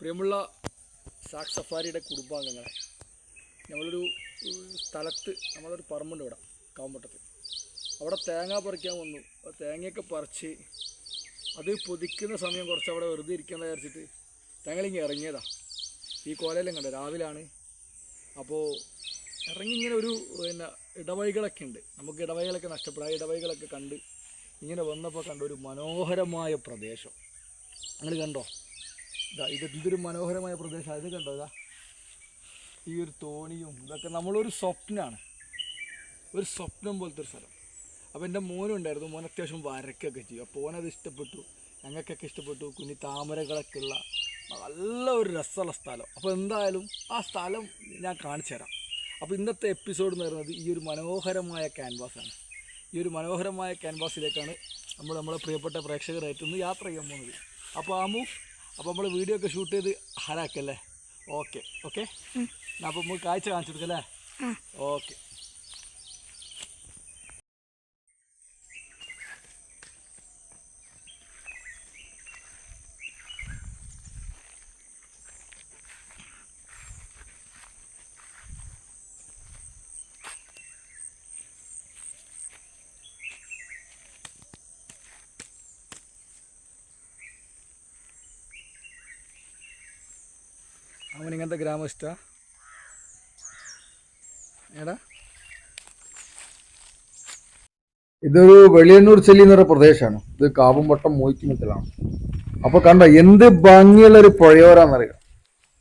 പ്രിയമുള്ള സാക് സഫാരിയുടെ കുടുംബാംഗങ്ങളെ, നമ്മളൊരു സ്ഥലത്ത് നമ്മളൊരു പറമ്പുണ്ട് ഇവിടെ കാവുമ്പട്ടത്ത്. അവിടെ തേങ്ങ പറിക്കാൻ വന്നു. തേങ്ങയൊക്കെ പറിച്ച് അത് പൊതിക്കുന്ന സമയം കുറച്ച് അവിടെ വെറുതെ ഇരിക്കാമെന്ന് വിചാരിച്ചിട്ട് ഞങ്ങളിങ്ങ് ഇറങ്ങിയതാണ്. ഈ കോലയിലും കണ്ടു രാവിലാണ്. അപ്പോൾ ഇറങ്ങിങ്ങനെ ഒരു ഇടവഴികളൊക്കെ ഉണ്ട്. നമുക്ക് ഇടവഴികളൊക്കെ നഷ്ടപ്പെടും. ആ ഇടവഴികളൊക്കെ കണ്ട് ഇങ്ങനെ വന്നപ്പോൾ കണ്ട ഒരു മനോഹരമായ പ്രദേശം നിങ്ങൾ കണ്ടോ? ഇതൊരു മനോഹരമായ പ്രദേശം. ഇത് കണ്ടോ? ഈ ഒരു തോണിയും ഇതൊക്കെ നമ്മളൊരു സ്വപ്നമാണ്, ഒരു സ്വപ്നം പോലത്തെ ഒരു സ്ഥലം. അപ്പോൾ എൻ്റെ മോനും ഉണ്ടായിരുന്നു. മോൻ അത്യാവശ്യം വരയ്ക്കൊക്കെ ചെയ്യും. അപ്പോൾ ഓനത് ഇഷ്ടപ്പെട്ടു, ഞങ്ങൾക്കൊക്കെ ഇഷ്ടപ്പെട്ടു. കുഞ്ഞി താമരകളൊക്കെ ഉള്ള നല്ല ഒരു രസമുള്ള സ്ഥലം. അപ്പോൾ എന്തായാലും ആ സ്ഥലം ഞാൻ കാണിച്ചു തരാം. അപ്പോൾ ഇന്നത്തെ എപ്പിസോഡ് എന്ന് പറയുന്നത് ഈ ഒരു മനോഹരമായ ക്യാൻവാസാണ്. ഈ ഒരു മനോഹരമായ ക്യാൻവാസിലേക്കാണ് നമ്മളെ പ്രിയപ്പെട്ട പ്രേക്ഷകരായിട്ട് ഇന്ന് യാത്ര ചെയ്യാൻ പോകുന്നത്. അപ്പോൾ അപ്പോൾ നമ്മൾ വീഡിയോ ഒക്കെ ഷൂട്ട് ചെയ്ത് ഹരാക്കല്ലേ? ഓക്കെ അപ്പോൾ നമുക്ക് കാഴ്ച കാണിച്ചു കൊടുക്കല്ലേ? ഓക്കെ. അവൻ ഇങ്ങനത്തെ ഗ്രാമം ഇഷ്ടമാണ്. ഏടാ ഇതൊരു വെളിയന്നൂർ ചെല്ലി എന്നൊരു പ്രദേശമാണ്. ഇത് കാവുംപട്ടം മൂയ്ക്കുമുത്തലാണ്. അപ്പൊ കണ്ട എന്ത് ഭംഗിയുള്ള ഒരു പുഴയോരാന്നറിയാം.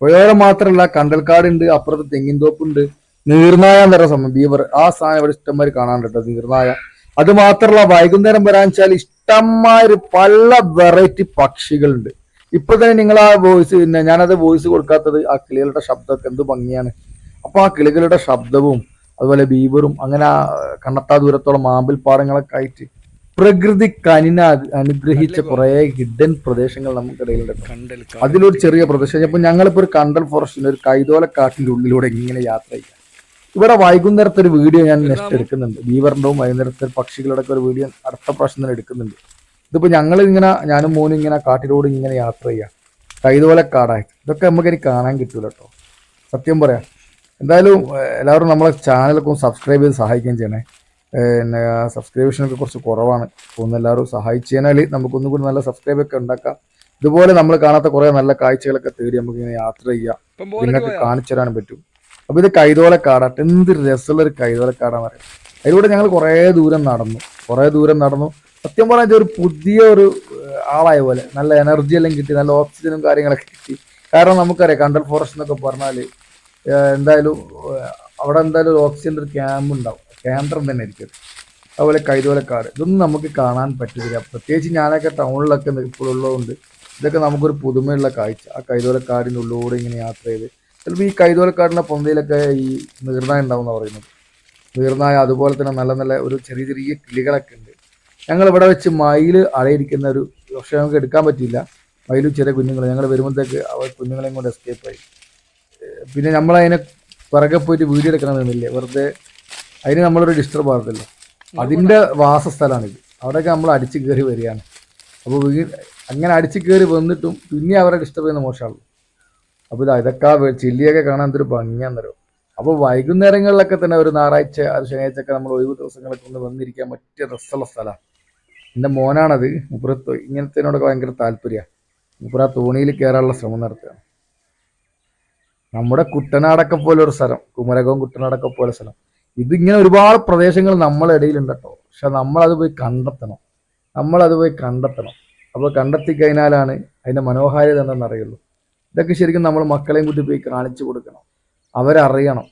പുഴയോര മാത്രമല്ല, കണ്ടൽക്കാടുണ്ട്, അപ്പുറത്ത് തെങ്ങിൻതോപ്പുണ്ട്, നീർനായ എന്ന് പറയുന്ന സമയം ബീവർ. ആ സാധനം ഇവിടെ ഇഷ്ടംമാര് കാണാൻ കേട്ടോ, നീർനായ. അത് മാത്രമല്ല, വൈകുന്നേരം വരാൻ വെച്ചാൽ ഇഷ്ടംമാര് പല വെറൈറ്റി പക്ഷികളുണ്ട്. ഇപ്പൊ തന്നെ നിങ്ങൾ ആ വോയിസ്, ഞാനത് വോയിസ് കൊടുക്കാത്തത് ആ കിളികളുടെ ശബ്ദമൊക്കെ എന്ത് ഭംഗിയാണ്. അപ്പൊ ആ കിളികളുടെ ശബ്ദവും അതുപോലെ ബീവറും അങ്ങനെ കണ്ണത്താ ദൂരത്തോളം മാമ്പിൽപ്പാടങ്ങളൊക്കെ ആയിട്ട് പ്രകൃതി കനിനെ അനുഗ്രഹിച്ച കുറെ ഹിഡൻ പ്രദേശങ്ങൾ നമുക്കിടയിലുണ്ട്. അതിലൊരു ചെറിയ പ്രദേശം. അപ്പൊ ഞങ്ങളിപ്പോ ഒരു കണ്ടൽ ഫോറസ്റ്റിന്റെ ഒരു കൈതോലക്കാട്ടിന്റെ ഉള്ളിലൂടെ ഇങ്ങനെ യാത്ര ചെയ്യാം. ഇവിടെ വൈകുന്നേരത്തെ ഒരു വീഡിയോ ഞാൻ നെക്സ്റ്റ് എടുക്കുന്നുണ്ട്. ബീവറിന്റെയും വൈകുന്നേരത്തെ പക്ഷികളുടെ ഒക്കെ ഒരു വീഡിയോ അടുത്ത പ്രാവശ്യം തന്നെ എടുക്കുന്നുണ്ട്. ഇതിപ്പോ ഞങ്ങൾ ഇങ്ങനെ, ഞാനും മോനും ഇങ്ങനെ കാട്ടിലൂടെ ഇങ്ങനെ യാത്ര ചെയ്യാം, കൈതോലക്കാടായിട്ട്. ഇതൊക്കെ നമുക്ക് കാണാൻ കിട്ടൂല കേട്ടോ, സത്യം പറയാം. എന്തായാലും എല്ലാവരും നമ്മളെ ചാനലൊക്കെ സബ്സ്ക്രൈബ് ചെയ്ത് സഹായിക്കുകയും ചെയ്യണേ. പിന്നെ സബ്സ്ക്രിപ്ഷനൊക്കെ കുറച്ച് കുറവാണ്. ഒന്ന് എല്ലാവരും സഹായിച്ചു കഴിഞ്ഞാൽ നമുക്കൊന്നും കൂടി നല്ല സബ്സ്ക്രൈബ് ഒക്കെ ഉണ്ടാക്കാം. ഇതുപോലെ നമ്മൾ കാണാത്ത കുറെ നല്ല കാഴ്ചകളൊക്കെ തേടി നമുക്ക് ഇങ്ങനെ യാത്ര ചെയ്യാം, നിങ്ങൾക്ക് കാണിച്ചു തരാനും പറ്റും. അപ്പൊ ഇത് കൈതോലക്കാടാട്ട്. എന്ത് രസമുള്ള ഒരു കൈതോലക്കാടാന്ന് പറയാം. അതിലൂടെ ഞങ്ങൾ കുറേ ദൂരം നടന്നു. സത്യം പറഞ്ഞാൽ ഒരു പുതിയ ഒരു ആളായ പോലെ, നല്ല എനർജി എല്ലാം കിട്ടി, നല്ല ഓക്സിജനും കാര്യങ്ങളൊക്കെ കിട്ടി. കാരണം നമുക്കറിയാം കണ്ടൽ ഫോറസ്റ്റ് എന്നൊക്കെ പറഞ്ഞാല് എന്തായാലും അവിടെ എന്തായാലും ഒരു ഓക്സിജൻ്റെ ഒരു ക്യാമ്പ് ഉണ്ടാവും, കേന്ദ്രം തന്നെ ആയിരിക്കും. അതുപോലെ കൈതോലക്കാട്, ഇതൊന്നും നമുക്ക് കാണാൻ പറ്റില്ല. പ്രത്യേകിച്ച് ഞാനൊക്കെ ടൗണിലൊക്കെ ഇപ്പോഴുള്ളതുകൊണ്ട് ഇതൊക്കെ നമുക്കൊരു പുതുമയുള്ള കാഴ്ച. ആ കൈതോലക്കാടിൻ്റെ ഉള്ളിലൂടെ ഇങ്ങനെ യാത്ര ചെയ്ത് ചിലപ്പോൾ ഈ കൈതോലക്കാടിൻ്റെ പൊന്തയിലൊക്കെ ഈ നീർനായ ഉണ്ടാവും എന്നാണ് പറയുന്നത്. നീർനായ, അതുപോലെ തന്നെ നല്ല നല്ല ഒരു ചെറിയ ചെറിയ കിളികളൊക്കെ ഉണ്ട്. ഞങ്ങൾ ഇവിടെ വെച്ച് മയിൽ അലയിരിക്കുന്ന ഒരു, പക്ഷെ നമുക്ക് എടുക്കാൻ പറ്റിയില്ല. മയിലും ചെറിയ കുഞ്ഞുങ്ങൾ, ഞങ്ങൾ വരുമ്പോഴത്തേക്ക് അവർ കുഞ്ഞുങ്ങളെയും കൊണ്ട് എസ്കേപ്പ് ആയി. പിന്നെ നമ്മളതിനെ പിറകെ പോയിട്ട് വീഡിയോ എടുക്കണമെന്നില്ലേ, വെറുതെ അതിന് നമ്മളൊരു ഡിസ്റ്റർബ് ആകത്തില്ല. അതിൻ്റെ വാസസ്ഥലമാണിത്. അവിടെയൊക്കെ നമ്മൾ അടിച്ചു കയറി വരികയാണ്. അപ്പോൾ അങ്ങനെ അടിച്ചു കയറി വന്നിട്ടും പിന്നെ അവരെ ഡിസ്റ്റർബ് ചെയ്യുന്ന മോശമാണല്ലോ. അപ്പോൾ ഇതൊക്കെ ചില്ലിയൊക്കെ കാണാൻ എന്തൊരു ഭംഗിയാന്നല്ലോ. അപ്പോൾ വൈകുന്നേരങ്ങളിലൊക്കെ തന്നെ ഒരു ഞായറാഴ്ച, ഒരു ശനിയാഴ്ചയൊക്കെ നമ്മൾ ഒഴിവ് ദിവസങ്ങളൊക്കെ ഒന്ന് വന്നിരിക്കാൻ പറ്റിയ രസമുള്ള സ്ഥലമാണ്. എൻ്റെ മോനാണത്. മുപ്പുറത്ത് ഇങ്ങനത്തേനോടൊക്കെ ഭയങ്കര താല്പര്യമാണ്. മുപ്പുറ തോണിയിൽ കയറാനുള്ള ശ്രമം നടത്തുകയാണ്. നമ്മുടെ കുട്ടനാടൊക്കെ പോലെ ഒരു സ്ഥലം, കുമരകവും കുട്ടനാടൊക്കെ പോലെ സ്ഥലം. ഇതിങ്ങനെ ഒരുപാട് പ്രദേശങ്ങൾ നമ്മളെ ഇടയിലുണ്ട് കേട്ടോ. പക്ഷെ നമ്മളത് പോയി കണ്ടെത്തണം. അപ്പോൾ കണ്ടെത്തി കഴിഞ്ഞാലാണ് അതിൻ്റെ മനോഹാരിത എന്താണെന്ന് അറിയുള്ളൂ. ഇതൊക്കെ ശരിക്കും നമ്മൾ മക്കളെയും കൂട്ടി പോയി കാണിച്ചു കൊടുക്കണം, അവരറിയണം.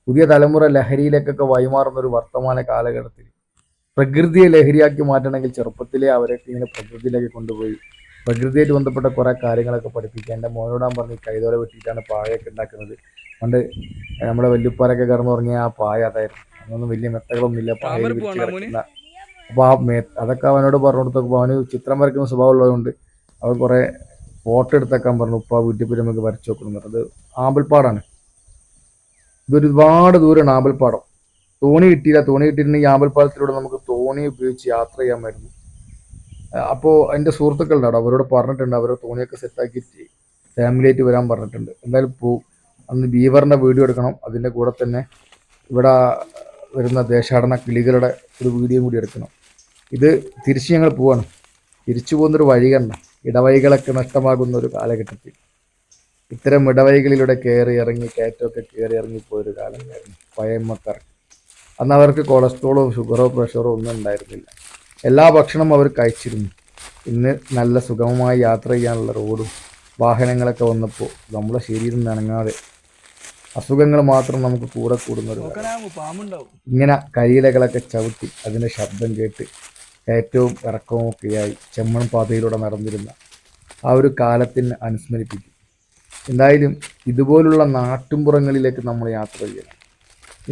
പുതിയ തലമുറ ലഹരിയിലേക്കൊക്കെ വഴിമാറുന്ന ഒരു വർത്തമാന കാലഘട്ടത്തിൽ പ്രകൃതിയെ ലഹരിയാക്കി മാറ്റണമെങ്കിൽ ചെറുപ്പത്തിലേ അവരൊക്കെ ഇങ്ങനെ പ്രകൃതിയിലേക്ക് കൊണ്ടുപോയി പ്രകൃതിയായിട്ട് ബന്ധപ്പെട്ട കുറെ കാര്യങ്ങളൊക്കെ പഠിപ്പിക്കുക. എൻ്റെ മോനോടാൻ പറഞ്ഞ് കൈതോല വെട്ടിയിട്ടാണ് പായൊക്കെ ഉണ്ടാക്കുന്നത്. പണ്ട് നമ്മുടെ വല്യപ്പാരൊക്കെ കിടന്നുറങ്ങിയ ആ പായ അതായിരുന്നു. അതൊന്നും വലിയ മെത്തകളൊന്നും ഇല്ല, പായയിൽ വിരിച്ച് കിടക്കുന്ന. അപ്പോൾ അതൊക്കെ അവനോട് പറഞ്ഞു കൊടുത്തപ്പോൾ അവന് ചിത്രം വരയ്ക്കുന്ന സ്വഭാവം ഉള്ളതുകൊണ്ട് അവർ കുറെ ഫോട്ടോ എടുത്തേക്കാൻ പറഞ്ഞു. ഉപ്പ വീട്ടിൽ പോയി നമുക്ക് വരച്ചു നോക്കണം. അത് ആമ്പൽപ്പാടാണ്. ഇതൊരുപാട് ദൂരമാണ് ആമ്പൽപ്പാടം. തോണി കിട്ടിയിട്ടുണ്ടെങ്കിൽ ഈ ആമ്പൽപ്പാലത്തിലൂടെ നമുക്ക് തോണി ഉപയോഗിച്ച് യാത്ര ചെയ്യാമായിരുന്നു. അപ്പോൾ എൻ്റെ സുഹൃത്തുക്കളുണ്ടാവും, അവരോട് പറഞ്ഞിട്ടുണ്ട്, അവരുടെ തോണിയൊക്കെ സെറ്റാക്കിയിട്ട് ഫാമിലിയായിട്ട് വരാൻ പറഞ്ഞിട്ടുണ്ട്. എന്തായാലും പോവും. അന്ന് ബീവറിൻ്റെ വീഡിയോ എടുക്കണം. അതിൻ്റെ കൂടെ തന്നെ ഇവിടെ വരുന്ന ദേശാടന കിളികളുടെ ഒരു വീഡിയോ കൂടി എടുക്കണം. ഇത് തിരിച്ച് ഞങ്ങൾ പോവാണ്. തിരിച്ചു പോകുന്നൊരു വഴി കണ്ട ഇടവഴികളൊക്കെ നഷ്ടമാകുന്ന ഒരു കാലഘട്ടത്തിൽ ഇത്തരം ഇടവഴികളിലൂടെ കയറി ഇറങ്ങി കയറ്റമൊക്കെ കയറി ഇറങ്ങിപ്പോയൊരു കാലമായിരുന്നു പഴയമ്മക്കാർ. അന്ന് അവർക്ക് കൊളസ്ട്രോളോ ഷുഗറോ പ്രഷറോ ഒന്നും ഉണ്ടായിരുന്നില്ല. എല്ലാ ഭക്ഷണവും അവർ കഴിച്ചിരുന്നു. ഇന്ന് നല്ല സുഗമമായി യാത്ര ചെയ്യാനുള്ള റോഡും വാഹനങ്ങളൊക്കെ വന്നപ്പോൾ നമ്മളെ ശരീരം നനങ്ങാതെ അസുഖങ്ങൾ മാത്രം നമുക്ക് കൂടെ കൂടുന്ന ഒരു കാലം. പാമ്പുണ്ടാവും. ഇങ്ങനെ കരിയിലകളൊക്കെ ചവിട്ടി അതിൻ്റെ ശബ്ദം കേട്ട് ഏറ്റവും ഇറക്കവും ഒക്കെയായി ചെമ്മൺ പാതയിലൂടെ നടന്നിരുന്ന ആ ഒരു കാലത്തിന് അനുസ്മരിപ്പിക്കും. എന്തായാലും ഇതുപോലുള്ള നാട്ടിൻപുറങ്ങളിലേക്ക് നമ്മൾ യാത്ര ചെയ്യണം.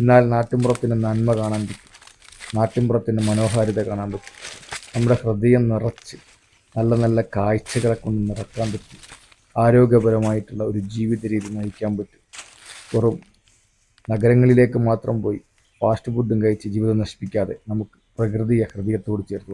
എന്നാൽ നാട്ടിൻപുറത്തിൻ്റെ നന്മ കാണാൻ പറ്റും, നാട്ടിൻപുറത്തിൻ്റെ മനോഹാരിത കാണാൻ പറ്റും. നമ്മുടെ ഹൃദയം നിറച്ച് നല്ല നല്ല കാഴ്ചകളെ കൊണ്ട് നിറക്കാൻ പറ്റും. ആരോഗ്യപരമായിട്ടുള്ള ഒരു ജീവിത രീതി നയിക്കാൻ പറ്റും. വെറും നഗരങ്ങളിലേക്ക് മാത്രം പോയി ഫാസ്റ്റ് ഫുഡും കഴിച്ച് ജീവിതം നശിപ്പിക്കാതെ നമുക്ക് പ്രകൃതിയെ ഹൃദയത്തോട് ചേർത്ത്